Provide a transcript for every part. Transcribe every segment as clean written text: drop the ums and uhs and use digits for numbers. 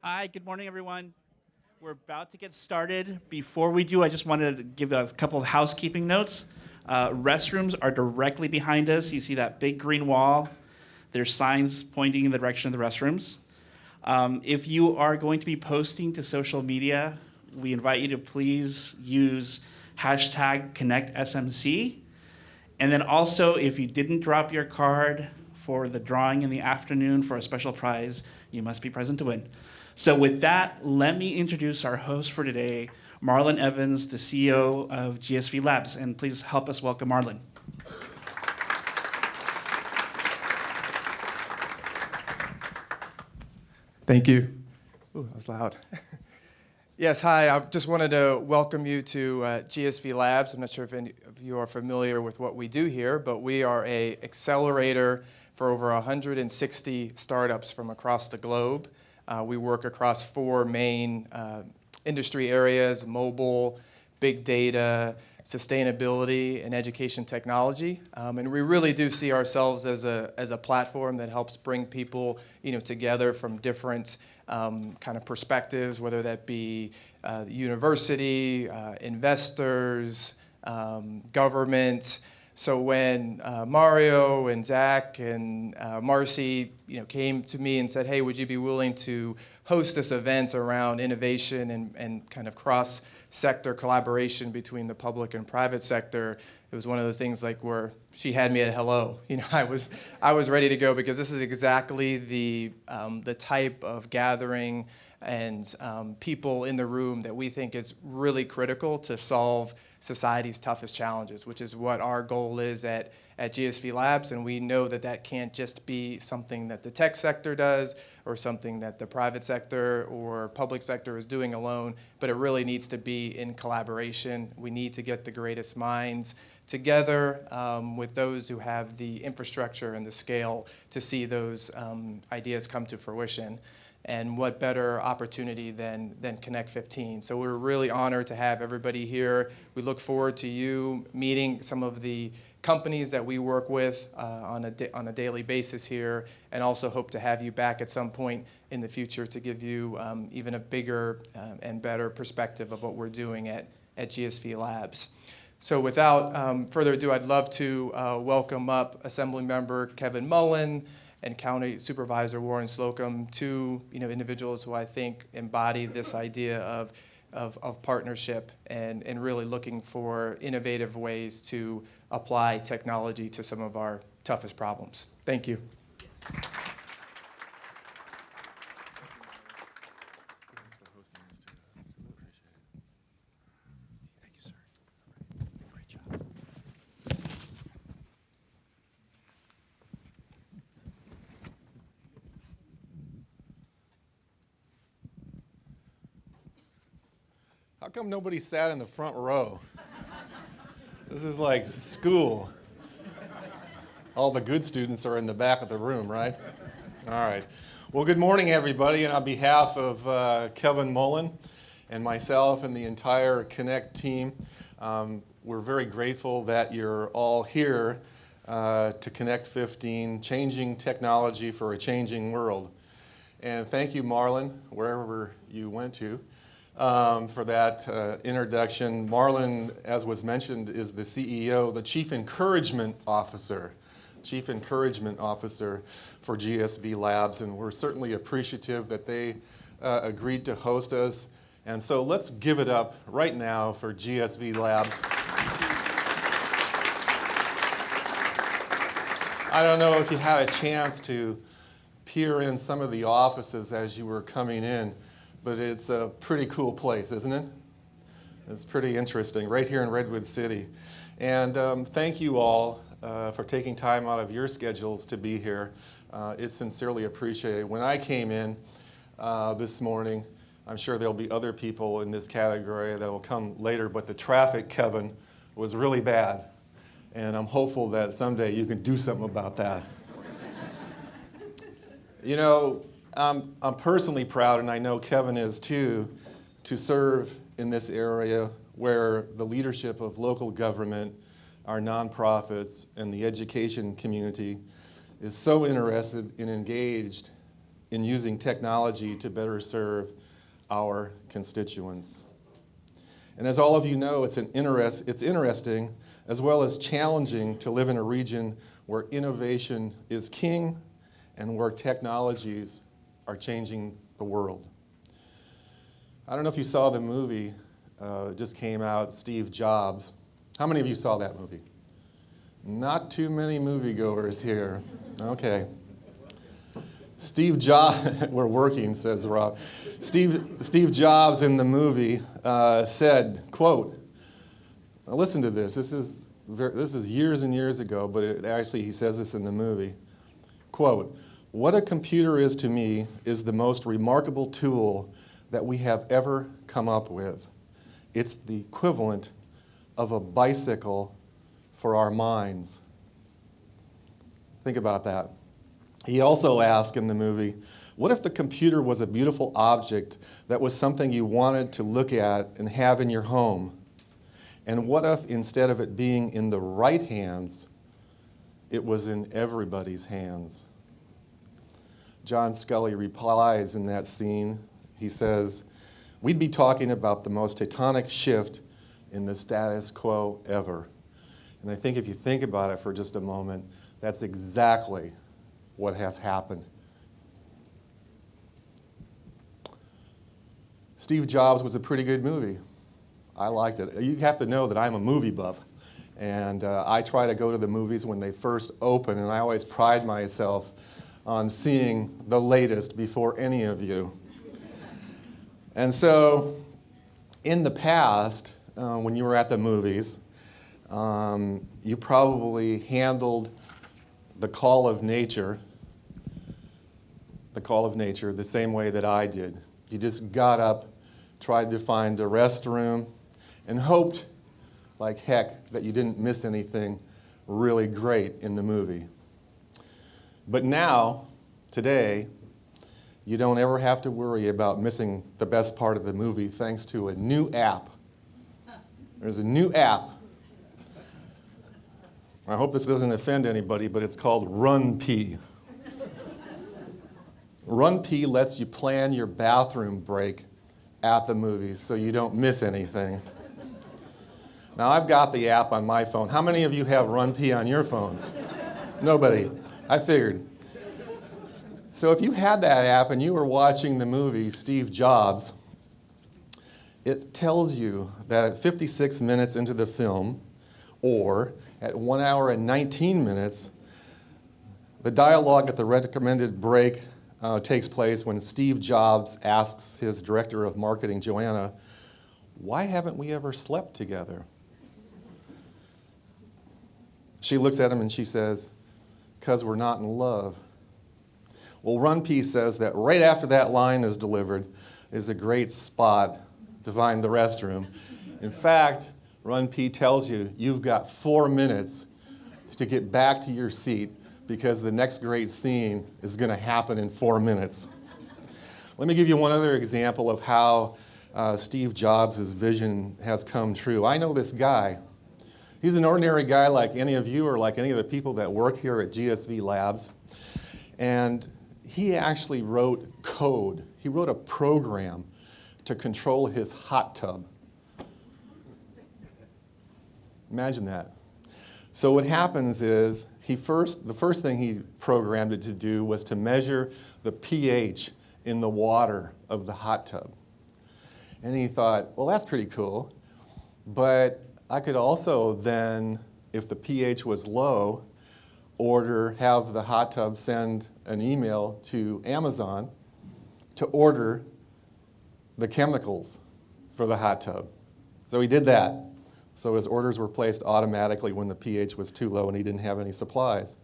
Hi, good morning, everyone. We're about to get started. Before we do, I just wanted to give a couple of housekeeping notes. Restrooms are directly behind us. You see that big green wall. There's signs pointing in the direction of the restrooms. If you are going to be posting to social media, we invite you to please use hashtag Connect15. And then also, if you didn't drop your card for the drawing in the afternoon for a special prize, you must be present to win. So with that, let me introduce our host for today, Marlon Evans, the CEO of GSVlabs, and please help us welcome Marlon. Thank you. Ooh, that was loud. Yes, hi. I just wanted to welcome you to GSVlabs. I'm not sure if any of you are familiar with what we do here, but we are an accelerator for over 160 startups from across the globe. We work across four main industry areas: mobile, big data, sustainability, and education technology. And we really do see ourselves as a platform that helps bring people together from different kind of perspectives, whether that be university, investors, government. So when Mario and Zach and Marcy came to me and said, hey, would you be willing to host this event around innovation and kind of cross-sector collaboration between the public and private sector, it was one of those things like where she had me at hello. I was ready to go, because this is exactly the type of gathering and people in the room that we think is really critical to solve society's toughest challenges, which is what our goal is at GSVlabs. And we know that that can't just be something that the tech sector does or something that the private sector or public sector is doing alone, but it really needs to be in collaboration. We need to get the greatest minds together with those who have the infrastructure and the scale to see those ideas come to fruition. And what better opportunity than Connect15. So we're really honored to have everybody here. We look forward to you meeting some of the companies that we work with on a daily basis here, and also hope to have you back at some point in the future to give you even a bigger and better perspective of what we're doing at GSVlabs. So without further ado, I'd love to welcome up Assemblymember Kevin Mullin and County Supervisor Warren Slocum, two individuals who I think embody this idea of partnership and really looking for innovative ways to apply technology to some of our toughest problems. Thank you. How come nobody sat in the front row? This is like school. All the good students are in the back of the room, right? All right. Well, good morning, everybody. And on behalf of Kevin Mullin and myself and the entire Connect team, we're very grateful that you're all here to Connect15, changing technology for a changing world. And thank you, Marlon, wherever you went to. For that introduction. Marlon, as was mentioned, is the CEO, the Chief Encouragement Officer for GSVlabs, and we're certainly appreciative that they agreed to host us. And so let's give it up right now for GSVlabs. I don't know if you had a chance to peer in some of the offices as you were coming in, but it's a pretty cool place, isn't it? It's pretty interesting, right here in Redwood City. And thank you all for taking time out of your schedules to be here. It's sincerely appreciated. When I came in this morning, I'm sure there'll be other people in this category that will come later, but the traffic, Kevin, was really bad. And I'm hopeful that someday you can do something about that. I'm personally proud, and I know Kevin is too, to serve in this area where the leadership of local government, our nonprofits, and the education community is so interested and engaged in using technology to better serve our constituents. And as all of you know, it's interesting as well as challenging to live in a region where innovation is king and where technologies are changing the world. I don't know if you saw the movie that just came out, Steve Jobs. How many of you saw that movie? Not too many moviegoers here. Okay. Steve Jobs, we're working, says Rob. Steve Jobs in the movie said, quote, now listen to this. This is years and years ago, but he says this in the movie. Quote, what a computer is to me is the most remarkable tool that we have ever come up with. It's the equivalent of a bicycle for our minds. Think about that. He also asked in the movie, what if the computer was a beautiful object that was something you wanted to look at and have in your home? And what if instead of it being in the right hands, it was in everybody's hands? John Scully replies in that scene, he says, we'd be talking about the most tectonic shift in the status quo ever. And I think if you think about it for just a moment, that's exactly what has happened. Steve Jobs was a pretty good movie. I liked it. You have to know that I'm a movie buff. And I try to go to the movies when they first open, and I always pride myself on seeing the latest before any of you. And so, in the past, when you were at the movies, you probably handled the call of nature the same way that I did. You just got up, tried to find a restroom, and hoped like heck that you didn't miss anything really great in the movie. But now, today, you don't ever have to worry about missing the best part of the movie thanks to a new app. There's a new app. I hope this doesn't offend anybody, but it's called RunP. RunP lets you plan your bathroom break at the movies so you don't miss anything. Now, I've got the app on my phone. How many of you have RunP on your phones? Nobody. I figured. So if you had that app and you were watching the movie Steve Jobs, it tells you that at 56 minutes into the film, or at 1 hour and 19 minutes, the dialogue at the recommended break takes place when Steve Jobs asks his director of marketing, Joanna, why haven't we ever slept together? She looks at him and she says, because we're not in love. Well, RunP says that right after that line is delivered is a great spot to find the restroom. In fact, RunP tells you you've got 4 minutes to get back to your seat because the next great scene is going to happen in 4 minutes. Let me give you one other example of how Steve Jobs' vision has come true. I know this guy. He's an ordinary guy like any of you or like any of the people that work here at GSVlabs. And he actually wrote code. He wrote a program to control his hot tub. Imagine that. So what happens is the first thing he programmed it to do was to measure the pH in the water of the hot tub. And he thought, well, that's pretty cool. But I could also then, if the pH was low, have the hot tub send an email to Amazon to order the chemicals for the hot tub. So he did that. So his orders were placed automatically when the pH was too low and he didn't have any supplies.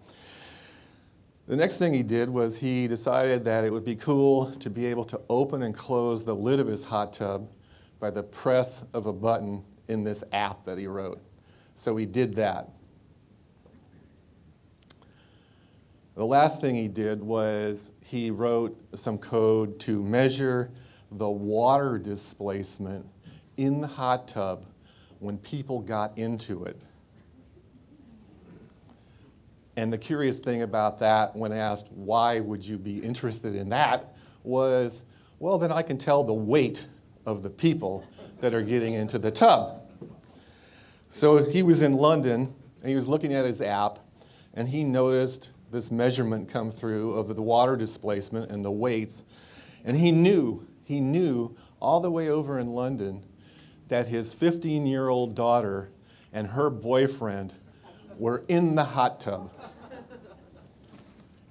The next thing he did was he decided that it would be cool to be able to open and close the lid of his hot tub by the press of a button in this app that he wrote. So he did that. The last thing he did was he wrote some code to measure the water displacement in the hot tub when people got into it. And the curious thing about that, when asked why would you be interested in that, was, well, then I can tell the weight of the people that are getting into the tub. So he was in London, and he was looking at his app, and he noticed this measurement come through of the water displacement and the weights, and he knew all the way over in London that his 15-year-old daughter and her boyfriend were in the hot tub.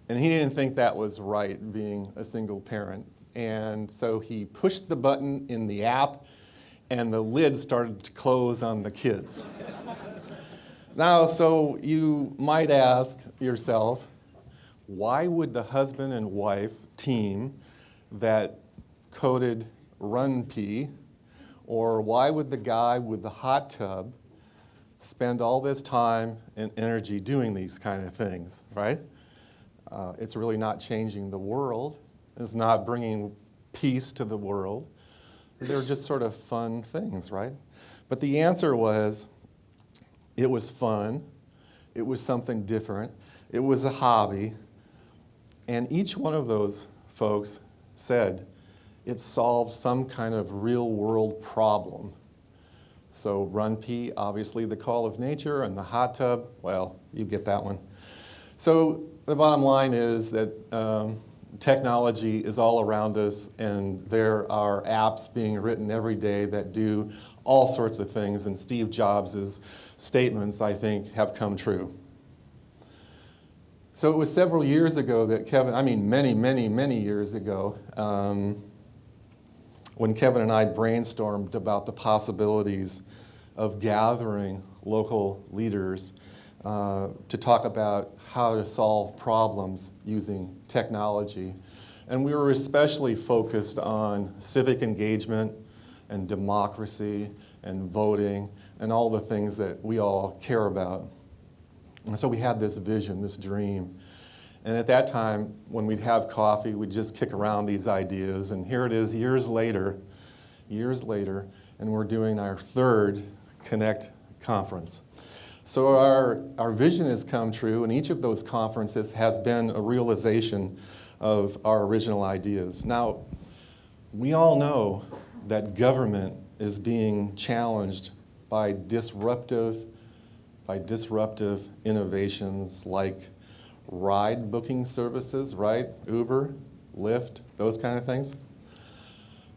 And he didn't think that was right, being a single parent. And so he pushed the button in the app, and the lid started to close on the kids. Now, so you might ask yourself, why would the husband and wife team that coded RunP, or why would the guy with the hot tub spend all this time and energy doing these kind of things, right? It's really not changing the world. It's not bringing peace to the world. They're just sort of fun things, right? But the answer was, it was fun. It was something different. It was a hobby. And each one of those folks said it solved some kind of real-world problem. So RunP, obviously the call of nature, and the hot tub, well, you get that one. So the bottom line is that technology is all around us, and there are apps being written every day that do all sorts of things, and Steve Jobs' statements, I think, have come true. So it was several years ago that Kevin, I mean many years ago, when Kevin and I brainstormed about the possibilities of gathering local leaders to talk about how to solve problems using technology. And we were especially focused on civic engagement and democracy and voting and all the things that we all care about. And so we had this vision, this dream. And at that time, when we'd have coffee, we'd just kick around these ideas. And here it is years later, and we're doing our third Connect conference. So our vision has come true, and each of those conferences has been a realization of our original ideas. Now, we all know that government is being challenged by disruptive innovations like ride booking services, right? Uber, Lyft, those kind of things.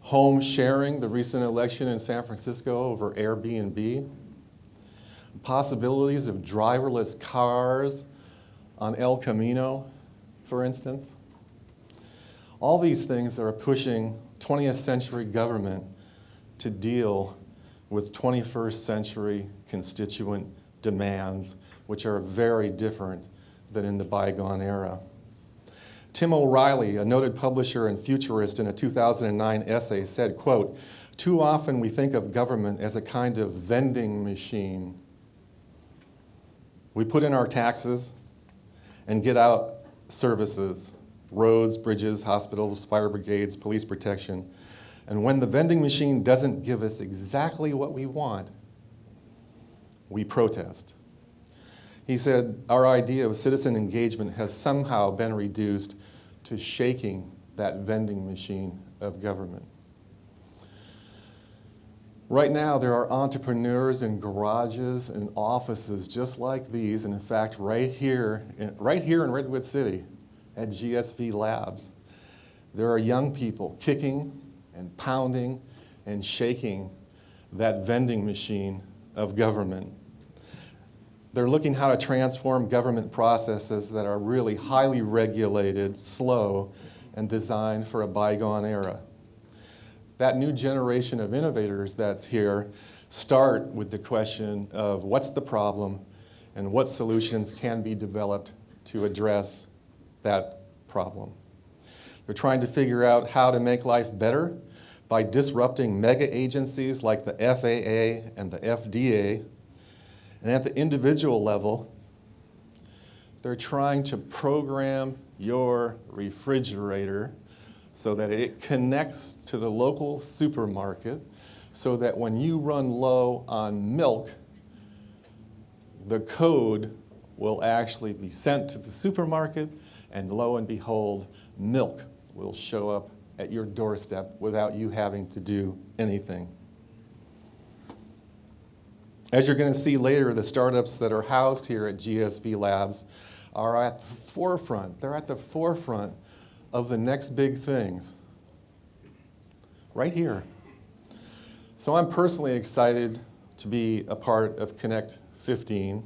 Home sharing, the recent election in San Francisco over Airbnb. Possibilities of driverless cars on El Camino, for instance. All these things are pushing 20th century government to deal with 21st century constituent demands, which are very different than in the bygone era. Tim O'Reilly, a noted publisher and futurist, in a 2009 essay said, quote, "Too often we think of government as a kind of vending machine. We put in our taxes and get out services, roads, bridges, hospitals, fire brigades, police protection. And when the vending machine doesn't give us exactly what we want, we protest." He said, our idea of citizen engagement has somehow been reduced to shaking that vending machine of government. Right now, there are entrepreneurs in garages and offices just like these, and in fact, right here in Redwood City at GSVlabs, there are young people kicking and pounding and shaking that vending machine of government. They're looking how to transform government processes that are really highly regulated, slow, and designed for a bygone era. That new generation of innovators that's here start with the question of what's the problem and what solutions can be developed to address that problem. They're trying to figure out how to make life better by disrupting mega agencies like the FAA and the FDA. And at the individual level, they're trying to program your refrigerator so that it connects to the local supermarket so that when you run low on milk, the code will actually be sent to the supermarket, and lo and behold, milk will show up at your doorstep without you having to do anything. As you're going to see later, the startups that are housed here at GSVlabs are at the forefront. They're at the forefront of the next big things, right here. So I'm personally excited to be a part of Connect15,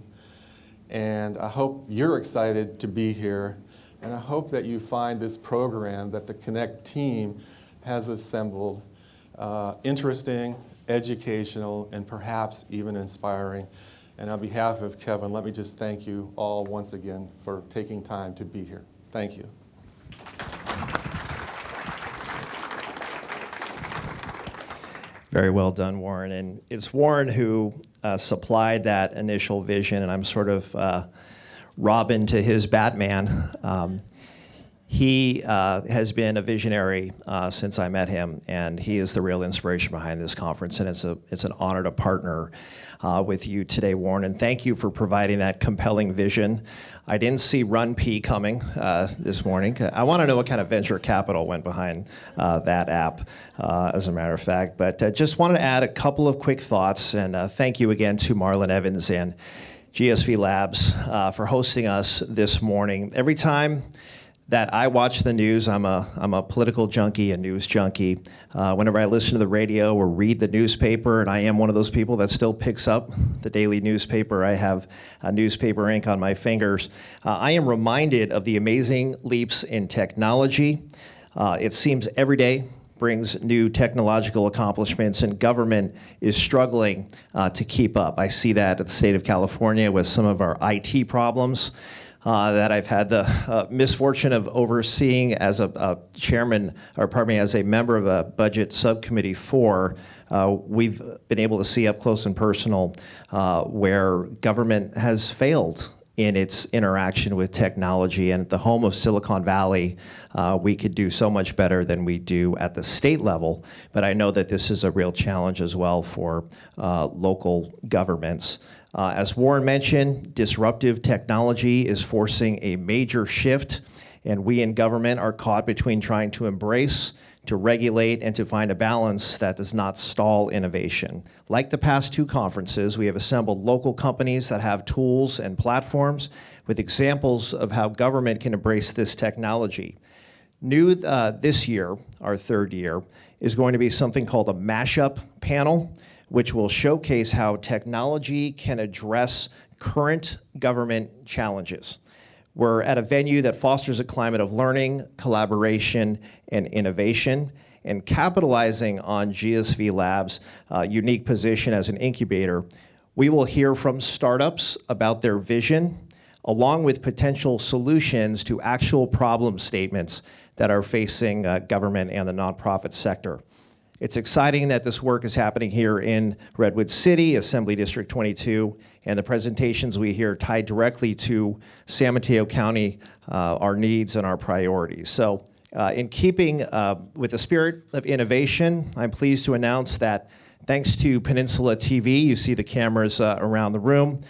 and I hope you're excited to be here, and I hope that you find this program that the Connect team has assembled interesting, educational, and perhaps even inspiring. And on behalf of Kevin, let me just thank you all once again for taking time to be here. Thank you. Very well done, Warren. And it's Warren who supplied that initial vision, and I'm sort of Robin to his Batman. He has been a visionary since I met him, and he is the real inspiration behind this conference, and it's an honor to partner with you today, Warren, and thank you for providing that compelling vision. I didn't see Run P coming this morning. I want to know what kind of venture capital went behind that app, as a matter of fact, but just wanted to add a couple of quick thoughts, and thank you again to Marlon Evans and GSVlabs for hosting us this morning. Every time that I watch the news, I'm a political junkie, a news junkie. Whenever I listen to the radio or read the newspaper, and I am one of those people that still picks up the daily newspaper, I have newspaper ink on my fingers, I am reminded of the amazing leaps in technology. It seems every day brings new technological accomplishments, and government is struggling to keep up. I see that at the state of California with some of our IT problems that I've had the misfortune of overseeing as a chairman, or pardon me, as a member of a budget subcommittee for. We've been able to see up close and personal where government has failed in its interaction with technology. And at the home of Silicon Valley, we could do so much better than we do at the state level. But I know that this is a real challenge as well for local governments. As Warren mentioned, disruptive technology is forcing a major shift, and we in government are caught between trying to embrace, to regulate, and to find a balance that does not stall innovation. Like the past two conferences, we have assembled local companies that have tools and platforms with examples of how government can embrace this technology. New this year, our third year, is going to be something called a mashup panel, which will showcase how technology can address current government challenges. We're at a venue that fosters a climate of learning, collaboration, and innovation, and capitalizing on GSVlabs' unique position as an incubator, we will hear from startups about their vision, along with potential solutions to actual problem statements that are facing government and the nonprofit sector. It's exciting that this work is happening here in Redwood City, Assembly District 22, and the presentations we hear tie directly to San Mateo County, our needs and our priorities. So in keeping with the spirit of innovation, I'm pleased to announce that thanks to Peninsula TV, you see the cameras around the room,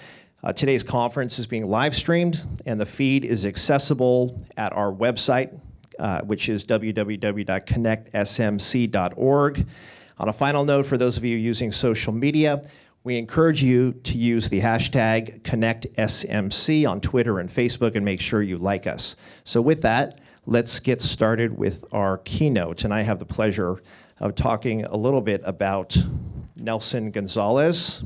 today's conference is being live streamed, and the feed is accessible at our website, which is www.connectsmc.org. On a final note, for those of you using social media, we encourage you to use the hashtag ConnectSMC on Twitter and Facebook, and make sure you like us. So with that, let's get started with our keynote. And I have the pleasure of talking a little bit about Nelson Gonzalez.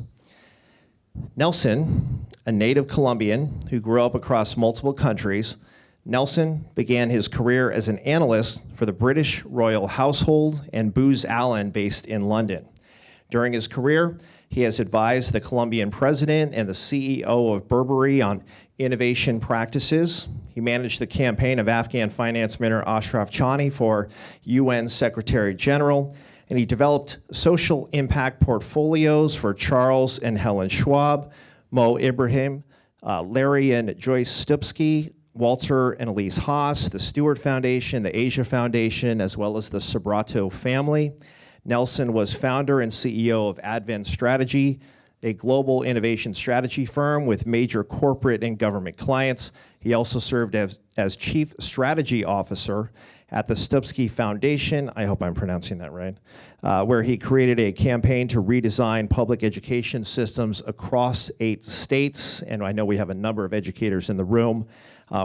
Nelson, a native Colombian who grew up across multiple countries, Nelson began his career as an analyst for the British Royal Household and Booz Allen based in London. During his career, he has advised the Colombian president and the CEO of Burberry on innovation practices. He managed the campaign of Afghan Finance Minister Ashraf Chani for UN Secretary General, and he developed social impact portfolios for Charles and Helen Schwab, Mo Ibrahim, Larry and Joyce Stupsky, Walter and Elise Haas, the Stewart Foundation, the Asia Foundation, as well as the Sobrato family. Nelson was founder and CEO of Advent Strategy, a global innovation strategy firm with major corporate and government clients. He also served as Chief Strategy Officer at the Stupski Foundation, I hope I'm pronouncing that right, where he created a campaign to redesign public education systems across 8 states. And I know we have a number of educators in the room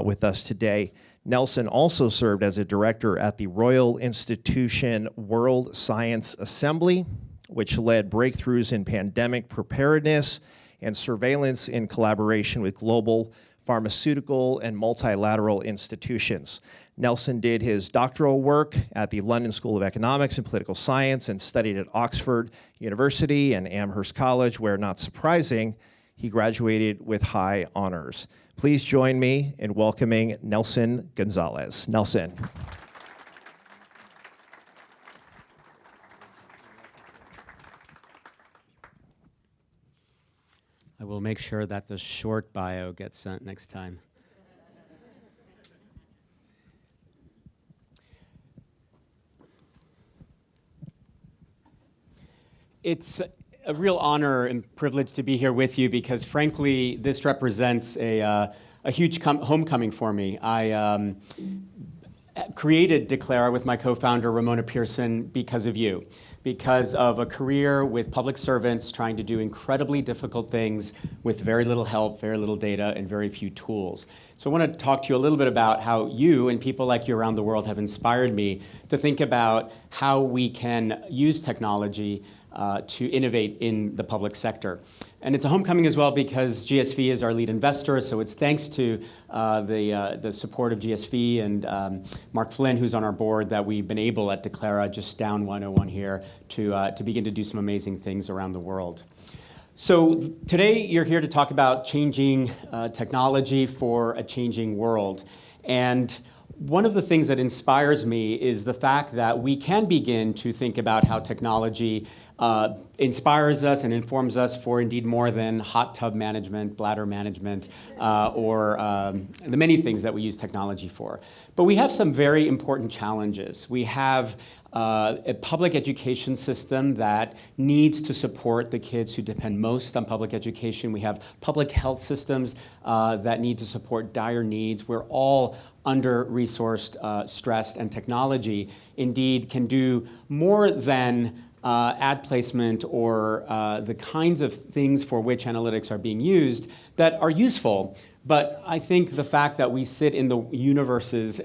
with us today. Nelson also served as a director at the Royal Institution World Science Assembly, which led breakthroughs in pandemic preparedness and surveillance in collaboration with global pharmaceutical and multilateral institutions. Nelson did his doctoral work at the London School of Economics and Political Science and studied at Oxford University and Amherst College, where, not surprising, he graduated with high honors. Please join me in welcoming Nelson Gonzalez. Nelson. I will make sure that the short bio gets sent next time. It's a real honor and privilege to be here with you because, frankly, this represents a huge homecoming for me. I created Declara with my co-founder, Ramona Pearson, because of you, because of a career with public servants trying to do incredibly difficult things with very little help, very little data, and very few tools. So I want to talk to you a little bit about how you and people like you around the world have inspired me to think about how we can use technology to innovate in the public sector. And it's a homecoming as well because GSV is our lead investor, so it's thanks to the support of GSV and Mark Flynn, who's on our board, that we've been able at Declara, just down 101 here, to begin to do some amazing things around the world. So today you're here to talk about changing technology for a changing world. And one of the things that inspires me is the fact that we can begin to think about how technology inspires us and informs us for indeed more than hot tub management, bladder management, or the many things that we use technology for. But we have some very important challenges. We have a public education system that needs to support the kids who depend most on public education. We have public health systems that need to support dire needs. We're all under-resourced, stressed, and technology indeed can do more than ad placement or the kinds of things for which analytics are being used that are useful. But I think the fact that we sit in the universe's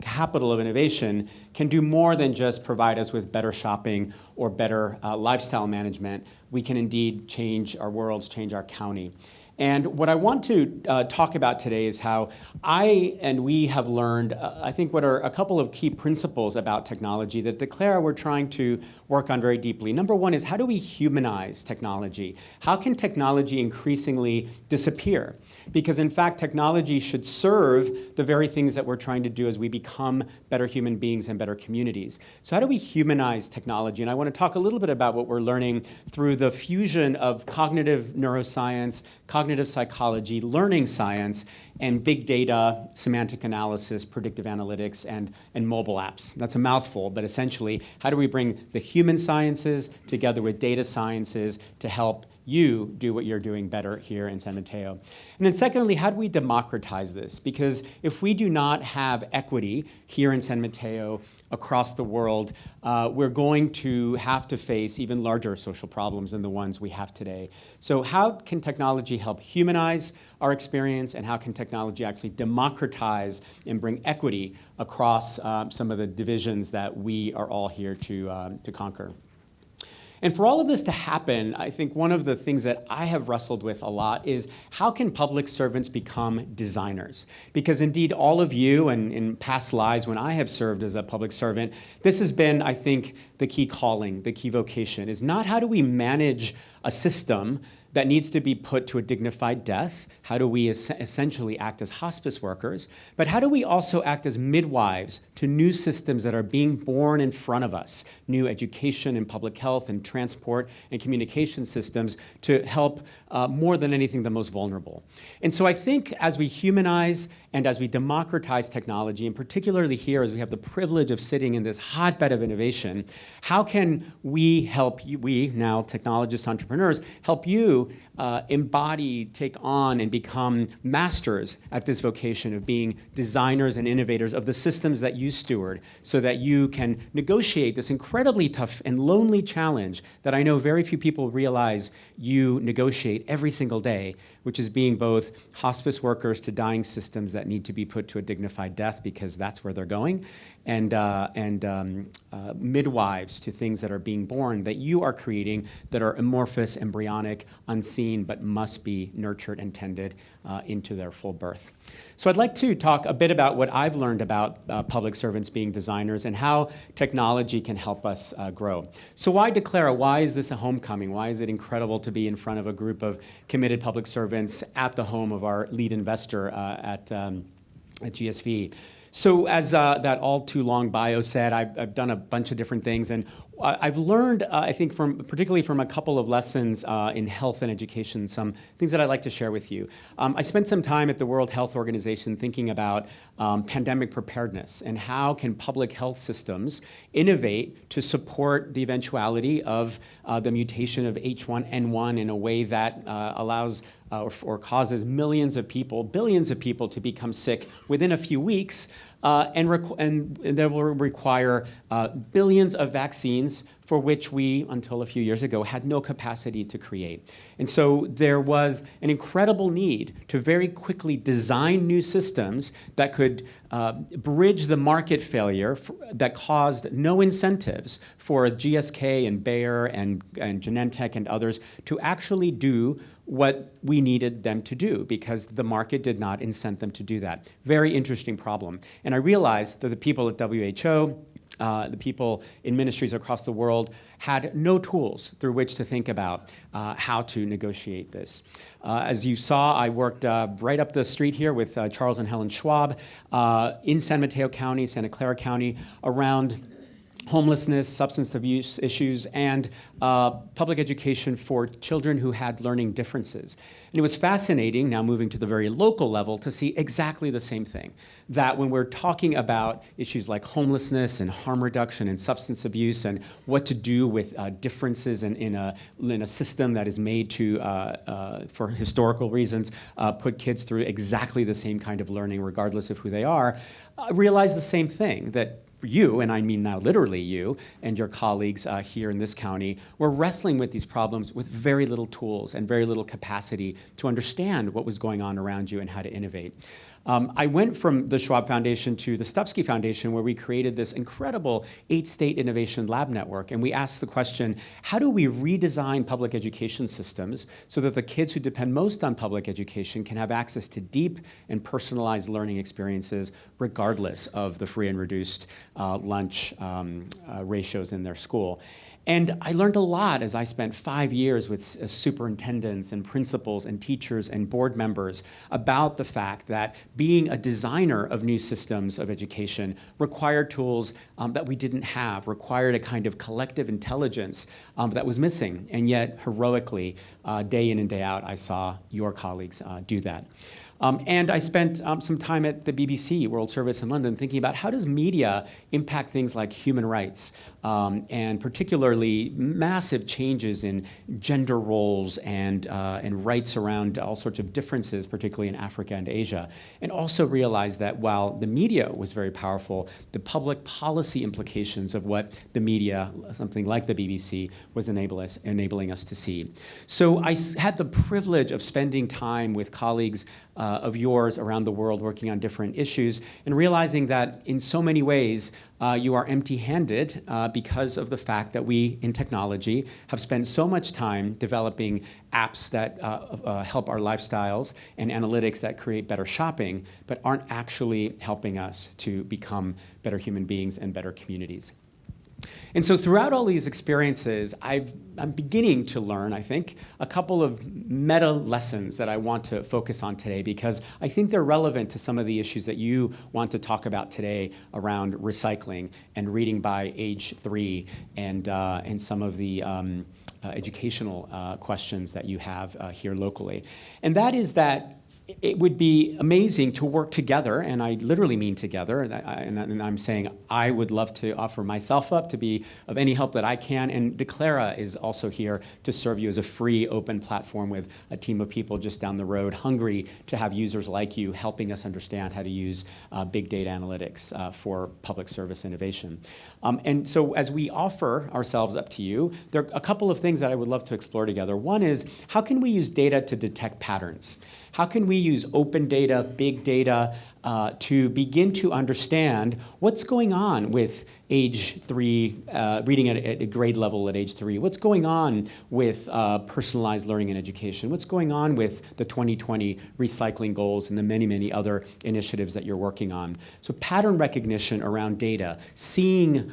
capital of innovation can do more than just provide us with better shopping or better lifestyle management. We can indeed change our worlds, change our county. And what I want to talk about today is how I and we have learned, I think, what are a couple of key principles about technology that Declara we're trying to work on very deeply. Number one is, how do we humanize technology? How can technology increasingly disappear? Because in fact, technology should serve the very things that we're trying to do as we become better human beings and better communities. So how do we humanize technology? And I want to talk a little bit about what we're learning through the fusion of cognitive neuroscience, cognitive psychology, learning science, and big data, semantic analysis, predictive analytics, and mobile apps. That's a mouthful, but essentially, how do we bring the human sciences together with data sciences to help you do what you're doing better here in San Mateo? And then secondly, how do we democratize this? Because if we do not have equity here in San Mateo, across the world, we're going to have to face even larger social problems than the ones we have today. So how can technology help humanize our experience, and how can technology actually democratize and bring equity across some of the divisions that we are all here to conquer? And for all of this to happen, I think one of the things that I have wrestled with a lot is, how can public servants become designers? Because indeed, all of you, and in past lives when I have served as a public servant, this has been, I think, the key calling, the key vocation, is not how do we manage a system that needs to be put to a dignified death? How do we essentially act as hospice workers? But how do we also act as midwives to new systems that are being born in front of us, new education and public health and transport and communication systems to help more than anything the most vulnerable? And so I think as we humanize and as we democratize technology, and particularly here as we have the privilege of sitting in this hotbed of innovation, how can we help you, we now technologists, entrepreneurs, help you embody, take on, and become masters at this vocation of being designers and innovators of the systems that you steward, so that you can negotiate this incredibly tough and lonely challenge that I know very few people realize you negotiate every single day, which is being both hospice workers to dying systems that need to be put to a dignified death because that's where they're going, and midwives to things that are being born that you are creating that are amorphous, embryonic, unseen, but must be nurtured and tended into their full birth. So I'd like to talk a bit about what I've learned about public servants being designers and how technology can help us grow. So why Declara? Why is this a homecoming? Why is it incredible to be in front of a group of committed public servants at the home of our lead investor at GSV? So as that all too long bio said, I've done a bunch of different things, and I've learned, I think, particularly from a couple of lessons in health and education, some things that I'd like to share with you. I spent some time at the World Health Organization thinking about pandemic preparedness and how can public health systems innovate to support the eventuality of the mutation of H1N1 in a way that allows or causes millions of people, billions of people to become sick within a few weeks, and that will require billions of vaccines for which we, until a few years ago, had no capacity to create. And so there was an incredible need to very quickly design new systems that could bridge the market failure that caused no incentives for GSK and Bayer and Genentech and others to actually do what we needed them to do because the market did not incent them to do that. Very interesting problem. And I realized that the people at WHO, the people in ministries across the world had no tools through which to think about how to negotiate this. As you saw, I worked right up the street here with Charles and Helen Schwab in San Mateo County, Santa Clara County, around homelessness, substance abuse issues, and public education for children who had learning differences. And it was fascinating, now moving to the very local level, to see exactly the same thing. That when we're talking about issues like homelessness and harm reduction and substance abuse and what to do with differences in a system that is made to, for historical reasons, put kids through exactly the same kind of learning regardless of who they are, realize the same thing, that you, and I mean now literally you, and your colleagues here in this county, were wrestling with these problems with very little tools and very little capacity to understand what was going on around you and how to innovate. I went from the Schwab Foundation to the Stupsky Foundation, where we created this incredible 8-state innovation lab network. And we asked the question, how do we redesign public education systems so that the kids who depend most on public education can have access to deep and personalized learning experiences regardless of the free and reduced lunch ratios in their school? And I learned a lot as I spent 5 years with superintendents and principals and teachers and board members about the fact that being a designer of new systems of education required tools that we didn't have, required a kind of collective intelligence that was missing. And yet, heroically, day in and day out, I saw your colleagues do that. And I spent some time at the BBC World Service in London thinking about how does media impact things like human rights, and particularly massive changes in gender roles and rights around all sorts of differences, particularly in Africa and Asia. And also realized that while the media was very powerful, the public policy implications of what the media, something like the BBC, was enabling us to see. So I had the privilege of spending time with colleagues of yours around the world working on different issues and realizing that in so many ways you are empty-handed because of the fact that we in technology have spent so much time developing apps that help our lifestyles and analytics that create better shopping, but aren't actually helping us to become better human beings and better communities. And so throughout all these experiences, I'm beginning to learn, I think, a couple of meta lessons that I want to focus on today because I think they're relevant to some of the issues that you want to talk about today around recycling and reading by age 3 and some of the educational questions that you have here locally. And that is that it would be amazing to work together, and I literally mean together, and I'm saying I would love to offer myself up to be of any help that I can, and Declara is also here to serve you as a free, open platform with a team of people just down the road, hungry to have users like you helping us understand how to use big data analytics for public service innovation. And so as we offer ourselves up to you, there are a couple of things that I would love to explore together. One is, how can we use data to detect patterns? How can we use open data, big data, to begin to understand what's going on with age 3, reading at a grade level at age 3? What's going on with personalized learning and education? What's going on with the 2020 recycling goals and the many, many other initiatives that you're working on? So pattern recognition around data, seeing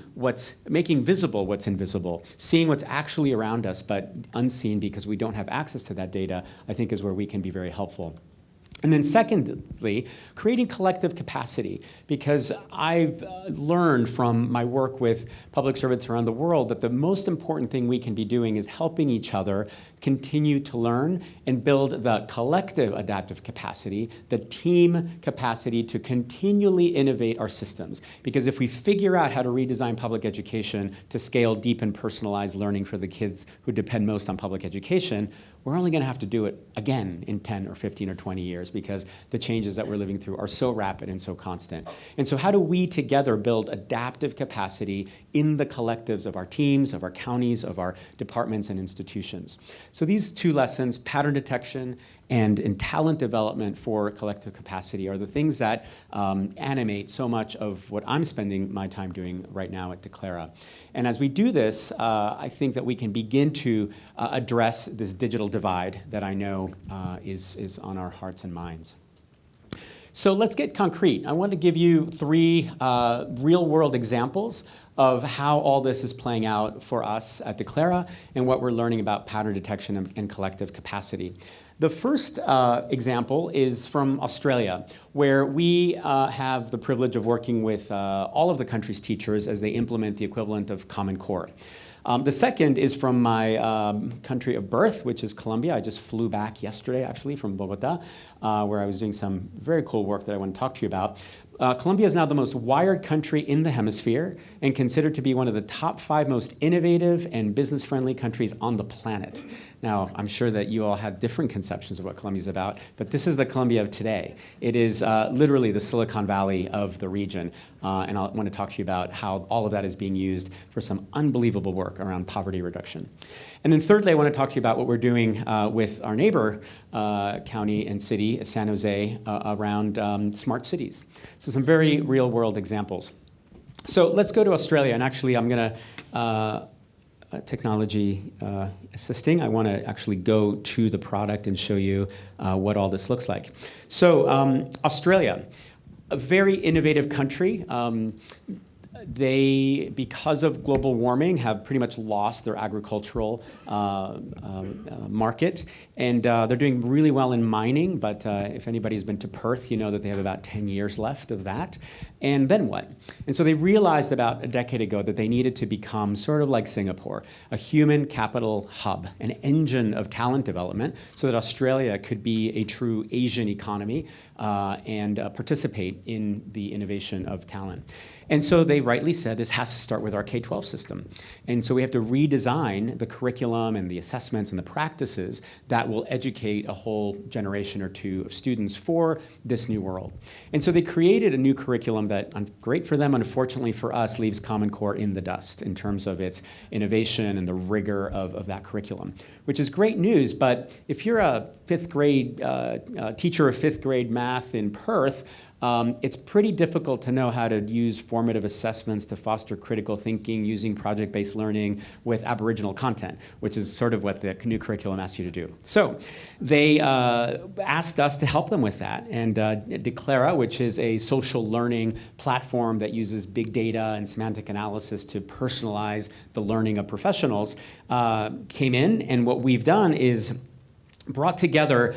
making visible what's invisible, seeing what's actually around us but unseen because we don't have access to that data, I think is where we can be very helpful. And then secondly, creating collective capacity, because I've learned from my work with public servants around the world that the most important thing we can be doing is helping each other continue to learn and build the collective adaptive capacity, the team capacity to continually innovate our systems. Because if we figure out how to redesign public education to scale deep and personalized learning for the kids who depend most on public education, we're only going to have to do it again in 10 or 15 or 20 years because the changes that we're living through are so rapid and so constant. And so how do we together build adaptive capacity in the collectives of our teams, of our counties, of our departments and institutions? So these two lessons, pattern detection and in talent development for collective capacity, are the things that animate so much of what I'm spending my time doing right now at Declara. And as we do this, I think that we can begin to address this digital divide that I know is on our hearts and minds. So let's get concrete. I want to give you 3 real-world examples of how all this is playing out for us at Declara and what we're learning about pattern detection and collective capacity. The first example is from Australia, where we have the privilege of working with all of the country's teachers as they implement the equivalent of Common Core. The second is from my country of birth, which is Colombia. I just flew back yesterday, actually, from Bogota, where I was doing some very cool work that I want to talk to you about. Colombia is now the most wired country in the hemisphere and considered to be one of the top 5 most innovative and business-friendly countries on the planet. Now, I'm sure that you all have different conceptions of what Colombia is about, but this is the Colombia of today. It is literally the Silicon Valley of the region, and I want to talk to you about how all of that is being used for some unbelievable work around poverty reduction. And then thirdly, I want to talk to you about what we're doing with our neighbor county and city, San Jose, around smart cities. So some very real-world examples. So let's go to Australia, and actually I'm going to, technology assisting, I want to actually go to the product and show you what all this looks like. So Australia, a very innovative country. They, because of global warming, have pretty much lost their agricultural market. And they're doing really well in mining, but if anybody's been to Perth, you know that they have about 10 years left of that. And then what? And so they realized about a decade ago that they needed to become sort of like Singapore, a human capital hub, an engine of talent development, so that Australia could be a true Asian economy and participate in the innovation of talent. And so they rightly said this has to start with our K-12 system. And so we have to redesign the curriculum and the assessments and the practices that will educate a whole generation or two of students for this new world. And so they created a new curriculum that, great for them, unfortunately for us, leaves Common Core in the dust in terms of its innovation and the rigor of that curriculum, which is great news. But if you're a 5th grade teacher of 5th grade math in Perth, it's pretty difficult to know how to use formative assessments to foster critical thinking using project-based learning with Aboriginal content, which is sort of what the new curriculum asks you to do. So they asked us to help them with that. And Declara, which is a social learning platform that uses big data and semantic analysis to personalize the learning of professionals, came in. And what we've done is brought together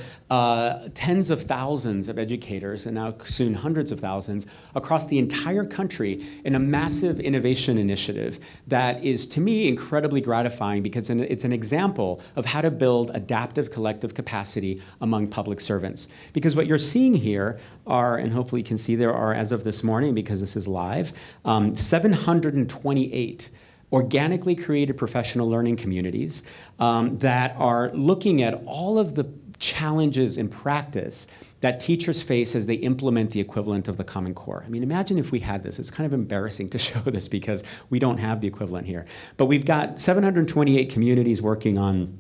tens of thousands of educators, and now soon hundreds of thousands, across the entire country in a massive innovation initiative that is, to me, incredibly gratifying because it's an example of how to build adaptive collective capacity among public servants. Because what you're seeing here are, and hopefully you can see there are, as of this morning, because this is live, 728 organically created professional learning communities that are looking at all of the challenges in practice that teachers face as they implement the equivalent of the Common Core. I mean, imagine if we had this. It's kind of embarrassing to show this because we don't have the equivalent here. But we've got 728 communities working on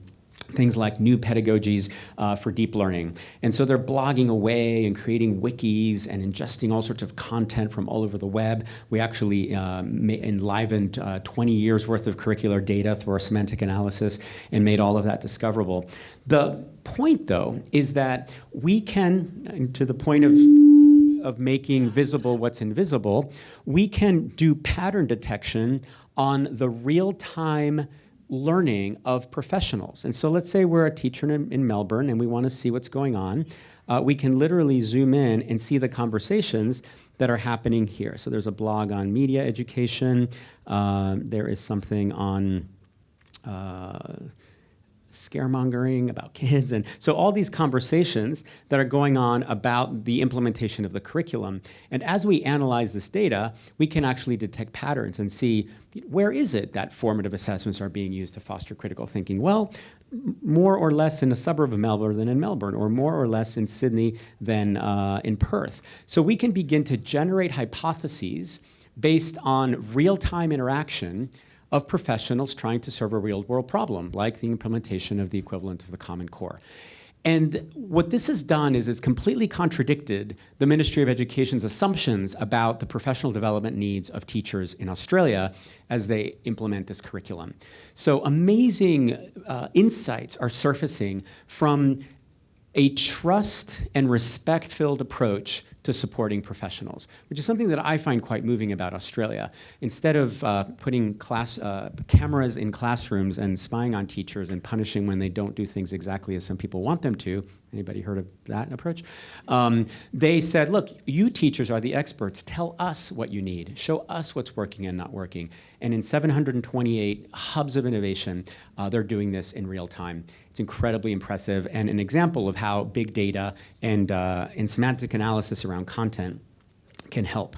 things like new pedagogies for deep learning. And so they're blogging away and creating wikis and ingesting all sorts of content from all over the web. We actually enlivened 20 years worth of curricular data through our semantic analysis and made all of that discoverable. The point, though, is that we can, and to the point of making visible what's invisible, we can do pattern detection on the real-time learning of professionals. And so let's say we're a teacher in Melbourne and we want to see what's going on. We can literally zoom in and see the conversations that are happening here. So there's a blog on media education. There is something on scaremongering about kids. And so all these conversations that are going on about the implementation of the curriculum. And as we analyze this data, we can actually detect patterns and see where is it that formative assessments are being used to foster critical thinking? Well, more or less in a suburb of Melbourne than in Melbourne, or more or less in Sydney than in Perth. So we can begin to generate hypotheses based on real-time interaction of professionals trying to solve a real-world problem, like the implementation of the equivalent of the Common Core. And what this has done is it's completely contradicted the Ministry of Education's assumptions about the professional development needs of teachers in Australia as they implement this curriculum. So amazing insights are surfacing from a trust and respect-filled approach to supporting professionals, which is something that I find quite moving about Australia. Instead of putting cameras in classrooms and spying on teachers and punishing when they don't do things exactly as some people want them to, anybody heard of that approach? They said, look, you teachers are the experts. Tell us what you need. Show us what's working and not working. And in 728 hubs of innovation, they're doing this in real time. It's incredibly impressive and an example of how big data and semantic analysis around content can help.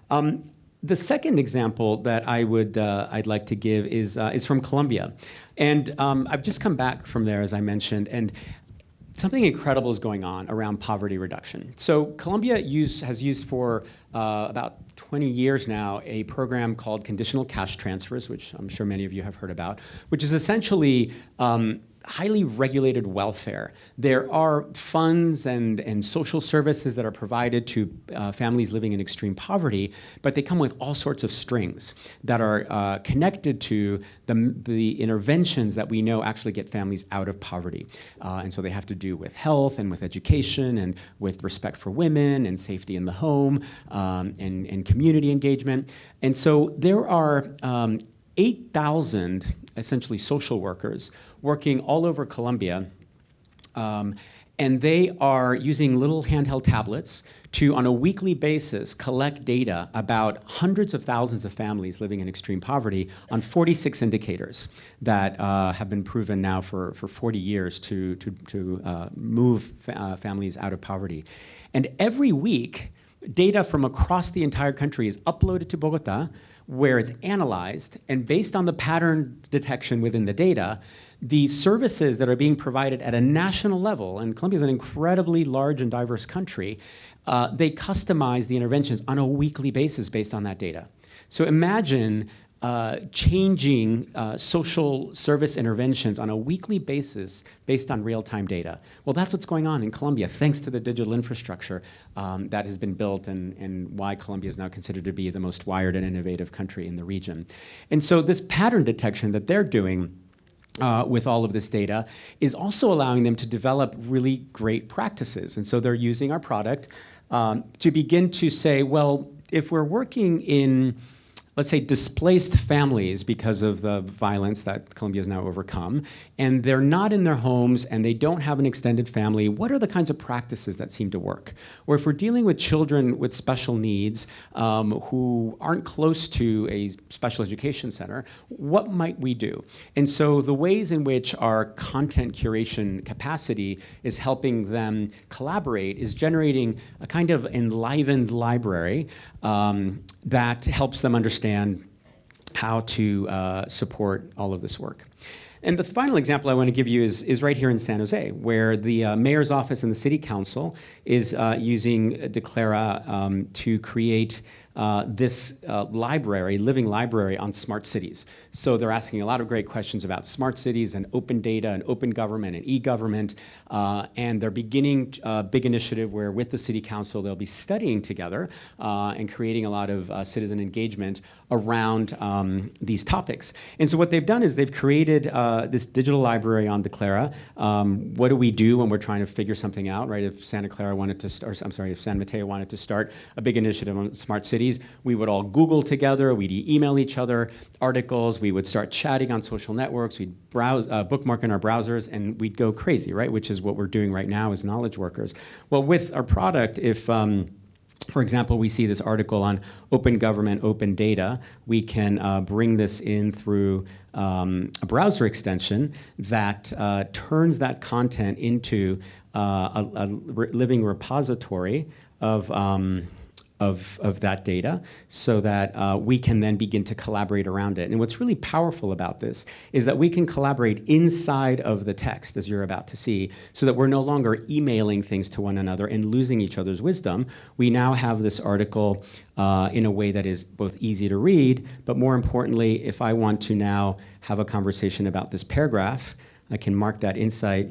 The second example that I'd like to give is from Colombia. And I've just come back from there, as I mentioned, and something incredible is going on around poverty reduction. So Colombia has used for about 20 years now a program called conditional cash transfers, which I'm sure many of you have heard about, which is essentially highly regulated welfare. There are funds and social services that are provided to families living in extreme poverty, but they come with all sorts of strings that are connected to the interventions that we know actually get families out of poverty. And so they have to do with health and with education and with respect for women and safety in the home and community engagement. And so there are 8,000 essentially social workers working all over Colombia, and they are using little handheld tablets to, on a weekly basis, collect data about hundreds of thousands of families living in extreme poverty on 46 indicators that have been proven now for 40 years to move families out of poverty. And every week, data from across the entire country is uploaded to Bogota, where it's analyzed, and based on the pattern detection within the data, the services that are being provided at a national level, and Colombia is an incredibly large and diverse country, they customize the interventions on a weekly basis based on that data. So imagine changing social service interventions on a weekly basis based on real-time data. Well, that's what's going on in Colombia, thanks to the digital infrastructure that has been built and why Colombia is now considered to be the most wired and innovative country in the region. And so this pattern detection that they're doing with all of this data is also allowing them to develop really great practices. And so they're using our product to begin to say, well, if we're working in, let's say, displaced families because of the violence that Colombia has now overcome, and they're not in their homes and they don't have an extended family, what are the kinds of practices that seem to work? Or if we're dealing with children with special needs who aren't close to a special education center, what might we do? And so the ways in which our content curation capacity is helping them collaborate is generating a kind of enlivened library that helps them understand how to support all of this work. And the final example I want to give you is right here in San Jose, where the mayor's office and the city council is using Declara to create this living library on smart cities. So they're asking a lot of great questions about smart cities and open data and open government and e-government. And they're beginning a big initiative where with the city council, they'll be studying together and creating a lot of citizen engagement around these topics. And so what they've done is they've created this digital library on Declara. What do we do when we're trying to figure something out, right? If Santa Clara wanted to, if San Mateo wanted to start a big initiative on smart cities, we would all Google together, we'd email each other articles, we would start chatting on social networks, we'd browse, bookmark in our browsers, and we'd go crazy, right? Which is what we're doing right now as knowledge workers. Well, with our product, if for example, we see this article on open government, open data, we can bring this in through a browser extension that turns that content into a living repository of that data so that we can then begin to collaborate around it. And what's really powerful about this is that we can collaborate inside of the text, as you're about to see, so that we're no longer emailing things to one another and losing each other's wisdom. We now have this article in a way that is both easy to read, but more importantly, if I want to now have a conversation about this paragraph, I can mark that insight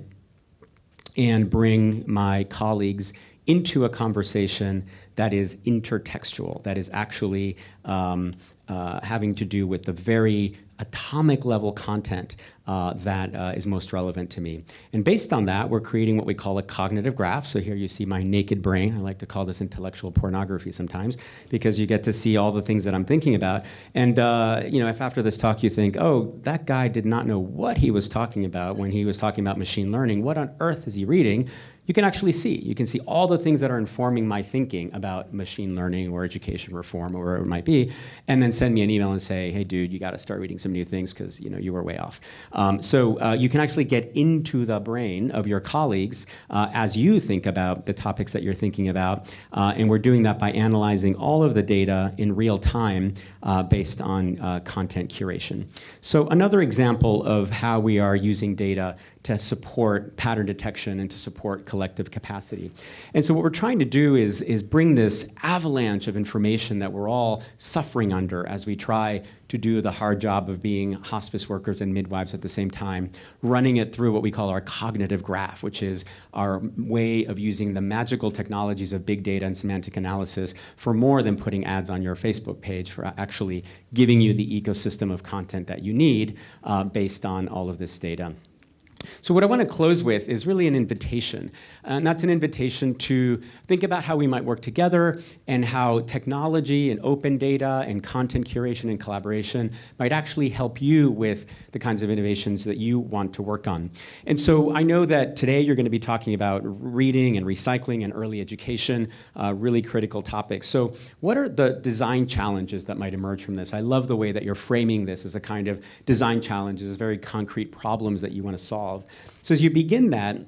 and bring my colleagues into a conversation that is intertextual, that is actually having to do with the very atomic level content that is most relevant to me. And based on that, we're creating what we call a cognitive graph. So here you see my naked brain. I like to call this intellectual pornography sometimes, because you get to see all the things that I'm thinking about. And if after this talk you think, oh, that guy did not know what he was talking about when he was talking about machine learning, what on earth is he reading? You can actually see. You can see all the things that are informing my thinking about machine learning or education reform or whatever it might be, and then send me an email and say, hey, dude, you got to start reading some new things because you were way off. So you can actually get into the brain of your colleagues as you think about the topics that you're thinking about, and we're doing that by analyzing all of the data in real time based on content curation. So another example of how we are using data to support pattern detection and to support collective capacity. And so what we're trying to do is bring this avalanche of information that we're all suffering under as we try to do the hard job of being hospice workers and midwives at the same time, running it through what we call our cognitive graph, which is our way of using the magical technologies of big data and semantic analysis for more than putting ads on your Facebook page, for actually giving you the ecosystem of content that you need based on all of this data. So what I want to close with is really an invitation, and that's an invitation to think about how we might work together and how technology and open data and content curation and collaboration might actually help you with the kinds of innovations that you want to work on. And so I know that today you're going to be talking about reading and recycling and early education, really critical topics. So what are the design challenges that might emerge from this? I love the way that you're framing this as a kind of design challenges, as very concrete problems that you want to solve. So as you begin that,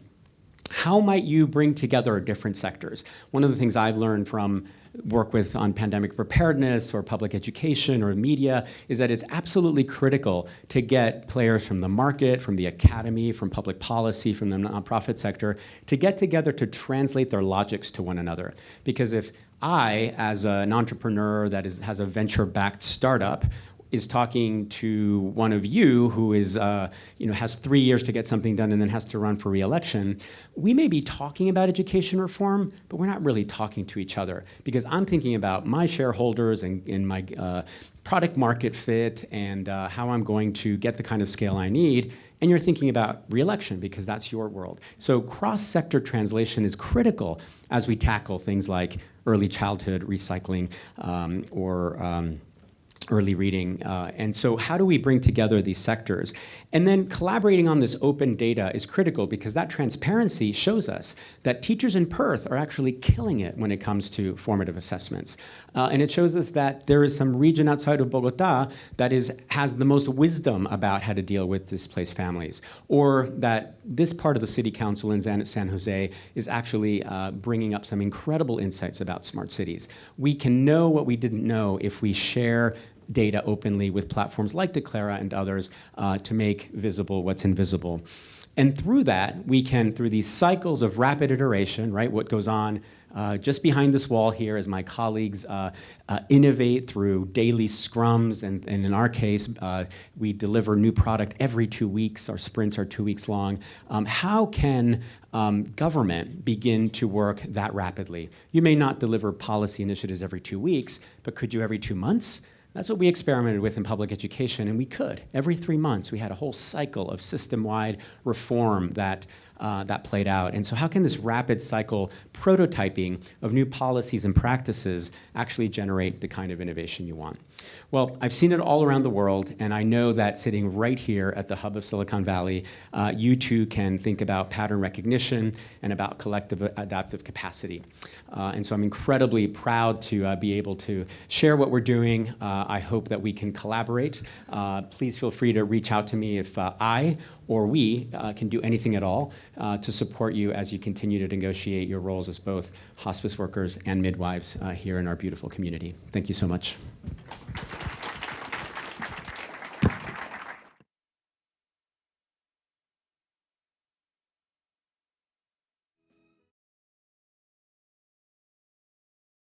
how might you bring together different sectors? One of the things I've learned from work with on pandemic preparedness or public education or media is that it's absolutely critical to get players from the market, from the academy, from public policy, from the nonprofit sector, to get together to translate their logics to one another. Because if I, as an entrepreneur that has a venture-backed startup, is talking to one of you who is, has 3 years to get something done and then has to run for re-election, we may be talking about education reform, but we're not really talking to each other, because I'm thinking about my shareholders and my product market fit and how I'm going to get the kind of scale I need, and you're thinking about re-election because that's your world. So cross-sector translation is critical as we tackle things like early childhood recycling or early reading. And so how do we bring together these sectors? And then collaborating on this open data is critical because that transparency shows us that teachers in Perth are actually killing it when it comes to formative assessments. And it shows us that there is some region outside of Bogota that has the most wisdom about how to deal with displaced families, or that this part of the city council in San Jose is actually bringing up some incredible insights about smart cities. We can know what we didn't know if we share data openly with platforms like Declara and others to make visible what's invisible. And through that, we can, through these cycles of rapid iteration, right, what goes on just behind this wall here as my colleagues innovate through daily scrums, and in our case, we deliver new product every 2 weeks. Our sprints are 2 weeks long. How can government begin to work that rapidly? You may not deliver policy initiatives every 2 weeks, but could you every 2 months? That's what we experimented with in public education, and we could. Every 3 months, we had a whole cycle of system-wide reform that played out. And so how can this rapid cycle prototyping of new policies and practices actually generate the kind of innovation you want? Well, I've seen it all around the world, and I know that sitting right here at the hub of Silicon Valley, you too can think about pattern recognition and about collective adaptive capacity. And so I'm incredibly proud to be able to share what we're doing. I hope that we can collaborate. Please feel free to reach out to me if I or we can do anything at all to support you as you continue to negotiate your roles as both hospice workers and midwives here in our beautiful community. Thank you so much.